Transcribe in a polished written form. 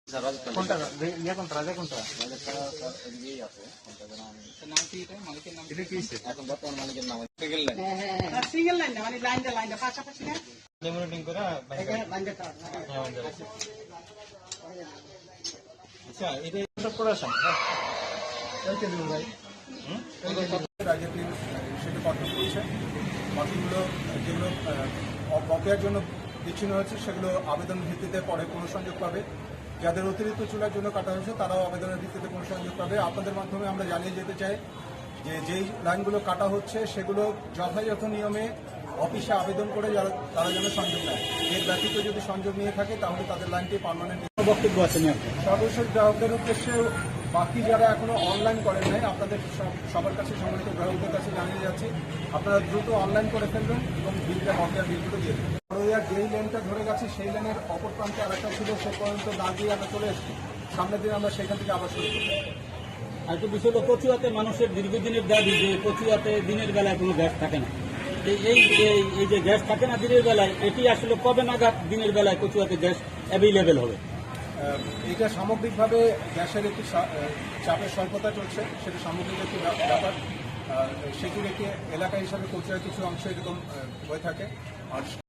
কোনটা ইয়া কোনটা রাজা কোনটা এটা কি এখন বর্তমান মালিকের নাম সিঙ্গেল লাইন মানে লাইনটা পাশাপাশি না লিমিটিং করে লাইনটা আচ্ছা এটা প্রোডাকশন ওকে দিন ভাই রাজা প্লিজ সেটা কন্ট্রোল করছে বাকিগুলো যেগুলো বকেয়ার জন্য বিচ্ছিন্ন হয়েছে সেগুলো আবেদন ভিত্তিতে পরে পুনঃসংযোগ পাবে। যাদের অতিরিক্ত চুলার জন্য কাটা হয়েছে তারাও আবেদনের ভিত্তিতে পুনঃসংযোগ পাবে। আপনাদের মাধ্যমে আমরা জানিয়ে যেতে চাই যে যেই লাইনগুলো কাটা হচ্ছে সেগুলো যথাযথ নিয়মে অফিসে আবেদন করে তারা যেন সংযোগ নেয়। এর ব্যতীত যদি সংযোগ নিয়ে থাকে তাহলে তাদের লাইনটি পার্মানেন্ট বক্তব্য আছে। সর্বশেষ গ্রাহকদের উদ্দেশ্যে বাকি যারা এখনো অনলাইন করেন নাই আপনাদের সবার কাছে সম্মানিত গ্রাহকদের কাছে জানিয়ে যাচ্ছি আপনারা দ্রুত অনলাইন করে ফেলবেন এবং বকেয়া বিলগুলো দিয়ে দেবেন। যেই লেনটা ধরে গেছে সেই লেনের অপর প্রান্তে আরেকটা ছিল সে পর্যন্ত না দিয়ে আমরা চলে এসেছি। সামনের দিন আমরা সেখান থেকে আবার শুরু করব। আর তো বিষয় হলো কচুয়াতে মানুষের দীর্ঘদিনের দাবি যে কচুয়াতে দিনের বেলায় কোনো গ্যাস থাকে না। এই যে গ্যাস থাকে না দিনের বেলায়, এটি আসলে কবে নাগাদ দিনের বেলায় কচুয়াতে গ্যাস অ্যাভেলেবেল হবে? এটা সামগ্রিকভাবে গ্যাসের একটি চাপের স্বল্পতা চলছে, সেটা সামগ্রিক একটি ব্যাপার। সেটির একটি এলাকা হিসাবে কচুয়ার কিছু অংশ এরকম হয়ে থাকে। আর